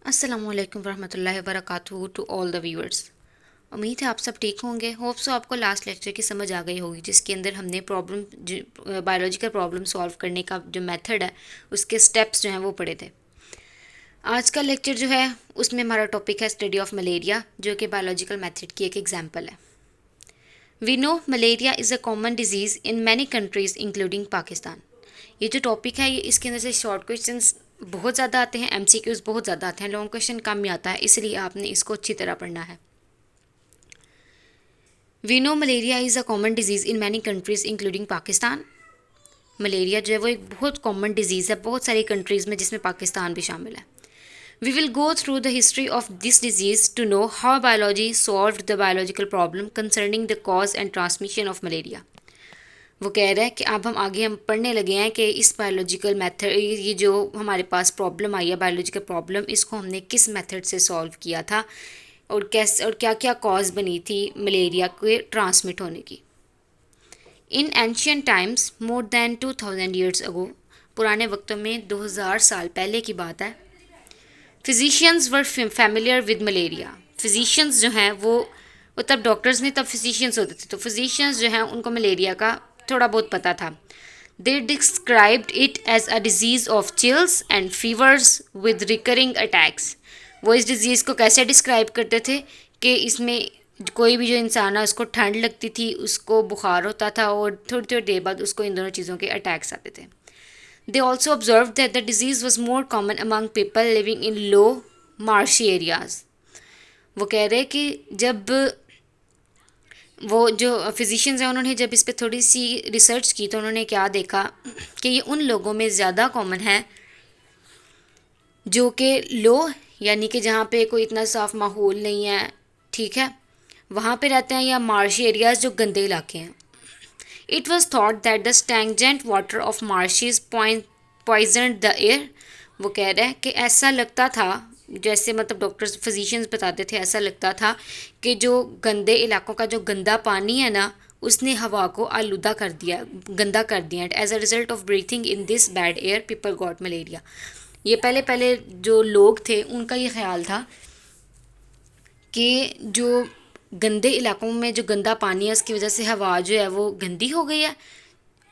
अस्सलामु अलैकुम वरहमतुल्लाहि वबरकातुहू टू ऑल द व्यूअर्स। उम्मीद है आप सब ठीक होंगे। होप सो आपको लास्ट लेक्चर की समझ आ गई होगी, जिसके अंदर हमने बायोलॉजिकल प्रॉब्लम सॉल्व करने का जो मेथड है उसके स्टेप्स जो हैं वो पढ़े थे। आज का लेक्चर जो है उसमें हमारा टॉपिक है स्टडी ऑफ मलेरिया, जो कि बायोलॉजिकल मेथड की एक एग्जाम्पल है। We know malaria is a common disease in many countries including Pakistan. ये जो टॉपिक है ये इसके अंदर से शॉर्ट क्वेश्चंस बहुत ज़्यादा आते हैं, एमसीक्यूज़ बहुत ज़्यादा आते हैं, लॉन्ग क्वेश्चन कम ही आता है, इसलिए आपने इसको अच्छी तरह पढ़ना है। We know malaria is a common disease in many countries including Pakistan. Malaria जो है वो एक बहुत कॉमन डिजीज़ है बहुत सारी कंट्रीज़ में, जिसमें पाकिस्तान भी शामिल है। We will go through the history of this disease to know how biology solve the biological problem concerning the cause and transmission of malaria. वो कह रहा है कि अब हम पढ़ने लगे हैं कि इस बायोलॉजिकल मेथड, ये जो हमारे पास प्रॉब्लम आई है बायोलॉजिकल प्रॉब्लम, इसको हमने किस मेथड से सॉल्व किया था और कैसे और क्या क्या कॉज बनी थी मलेरिया के ट्रांसमिट होने की। In ancient times more than 2000 years ago, पुराने वक्तों में 2000 साल पहले की बात है। Physicians were familiar with malaria. Physicians जो हैं वो तब डॉक्टर्स नहीं, तब फिजिशियंस होते थे, तो फिजिशियंस जो हैं उनको मलेरिया का थोड़ा बहुत पता था। They described it as a disease of chills and fevers with recurring attacks. वो इस डिज़ीज़ को कैसे डिस्क्राइब करते थे कि इसमें कोई भी जो इंसान है उसको ठंड लगती थी, उसको बुखार होता था और थोड़ी थोड़ी देर बाद उसको इन दोनों चीज़ों के अटैक्स आते थे। They also observed that the disease was more common among people living in low marshy areas. वो कह रहे हैं कि जब वो जो फिजिशियंस हैं उन्होंने जब इस पर थोड़ी सी रिसर्च की तो उन्होंने क्या देखा कि ये उन लोगों में ज़्यादा कॉमन है जो कि लो, यानी कि जहाँ पे कोई इतना साफ माहौल नहीं है, ठीक है, वहाँ पे रहते हैं, या मार्शी एरियाज़ जो गंदे इलाके हैं। It was thought that the stagnant water of marshes poisoned the air. वो कह रहे हैं कि ऐसा लगता था, जैसे मतलब डॉक्टर्स फिजिशियंस बताते थे, ऐसा लगता था कि जो गंदे इलाकों का जो गंदा पानी है ना, उसने हवा को आलूदा कर दिया, गंदा कर दिया। As a result of breathing in this bad air people got malaria. ये पहले पहले जो लोग थे उनका ये ख्याल था कि जो गंदे इलाकों में जो गंदा पानी है उसकी वजह से हवा जो है वो गंदी हो गई है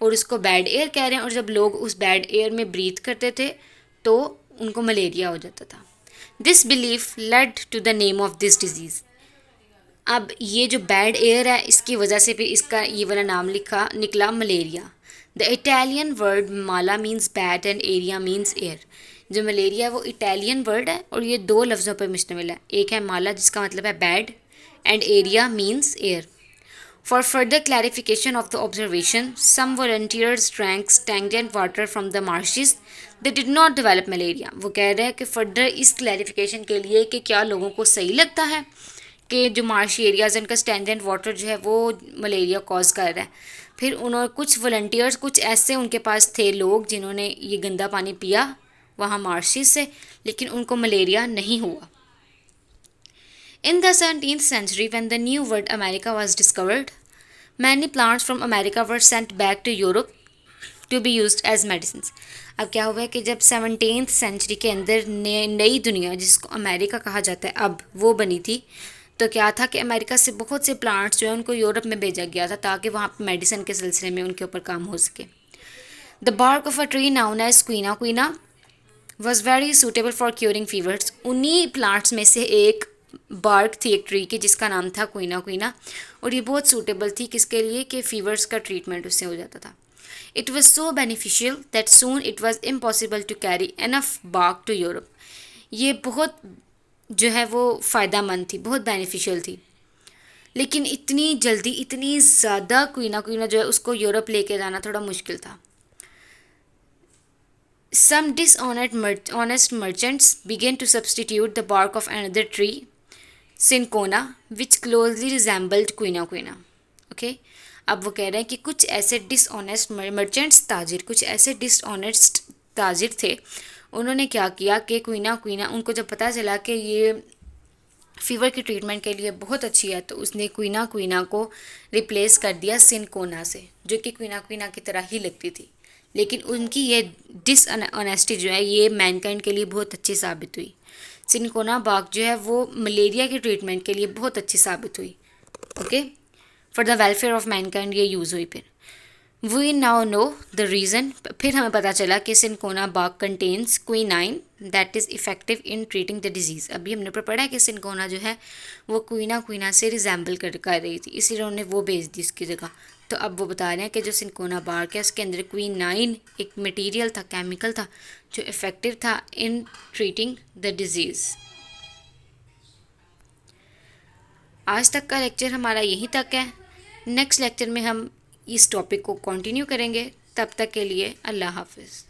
और उसको बैड एयर कह रहे हैं, और जब लोग उस बैड एयर में ब्रीथ करते थे तो उनको मलेरिया हो जाता था। This belief led to the name of this disease. अब ये जो बैड एयर है इसकी वजह से भी इसका ये वाला नाम निकला malaria. The Italian word Mala means bad and area means air. जो मलेरिया है वो इटालियन वर्ड है और ये दो लफ्ज़ों पर मुश्तमिल है, एक है माला जिसका मतलब है bad and area means air. For further clarification of the observation, some volunteers drank stagnant water from the marshes. They did not develop malaria. वो कह रहे हैं कि फर्दर इस क्लैरिफिकेशन के लिए कि क्या लोगों को सही लगता है कि जो मार्शी एरियाज़ इनका स्टैंडेंट वाटर जो है वो मलेरिया कॉज कर रहा है। फिर उन्होंने कुछ वॉलंटियर्स, कुछ ऐसे उनके पास थे लोग जिन्होंने ये गंदा पानी पिया वहाँ मार्शीज से, लेकिन उनको मलेरिया नहीं हुआ। In the 17th century, when the New World America was discovered, many plants from America were sent back to Europe to be used as medicines. अब क्या हुआ है कि जब 17th सेंचुरी के अंदर नई दुनिया जिसको अमेरिका कहा जाता है अब वो बनी थी, तो क्या था कि अमेरिका से बहुत से प्लांट्स जो है उनको यूरोप में भेजा गया था ताकि वहाँ पर मेडिसिन के सिलसिले में उनके ऊपर काम हो सके। The bark of a tree known as quina quina was very suitable for curing fevers. उन्हीं प्लांट्स में से एक बार्क थी एक ट्री की जिसका नाम था क्वीना क्वीना, और ये बहुत सूटेबल थी किसके लिए कि फीवर्स का ट्रीटमेंट उससे हो जाता था। It was so beneficial that soon it was impossible to carry enough bark to Europe. ये बहुत जो है वो फ़ायदा मंद थी, बहुत बेनिफिशियल थी, लेकिन इतनी जल्दी इतनी ज़्यादा क्वीना क्वीना जो है उसको यूरोप लेके जाना थोड़ा मुश्किल था। Some dishonest merchants began to substitute the bark of another tree, Cinchona, which closely resembled quina quina. Okay? अब वो कह रहे हैं कि कुछ ऐसे डिसऑनेस्ट मर्चेंट्स ताजिर, कुछ ऐसे डिसऑनेस्ट ताजिर थे, उन्होंने क्या किया कि क्वीना क्वीना, उनको जब पता चला कि ये फीवर की ट्रीटमेंट के लिए बहुत अच्छी है, तो उसने क्वीना क्वीना को रिप्लेस कर दिया सिनकोना से, जो कि क्वीना क्वीना की तरह ही लगती थी। लेकिन उनकी ये डिसऑनेस्टी जो है ये मैनकाइंड के लिए बहुत अच्छी साबित हुई। सिनकोना बाग जो है वो मलेरिया के ट्रीटमेंट के लिए बहुत अच्छी साबित हुई। Okay, for the welfare of mankind ये यूज़ हुई। फिर we now know the reason, फिर हमें पता चला कि cinchona bark contains quinine that is effective in treating the disease. अभी हमने पढ़ा है कि सिनकोना जो है वो क्वीना से रिजेंबल कर रही थी, इसीलिए उन्होंने वो भेज दी इसकी जगह। तो अब वो बता रहे हैं कि जो सिनकोना बाग है उसके अंदर क्विनाइन एक मटेरियल था, केमिकल था जो इफ़ेक्टिव था इन ट्रीटिंग द डिज़ीज़। आज तक का लेक्चर हमारा यहीं तक है। नेक्स्ट लेक्चर में हम इस टॉपिक को कंटिन्यू करेंगे। तब तक के लिए अल्लाह हाफ़िज़।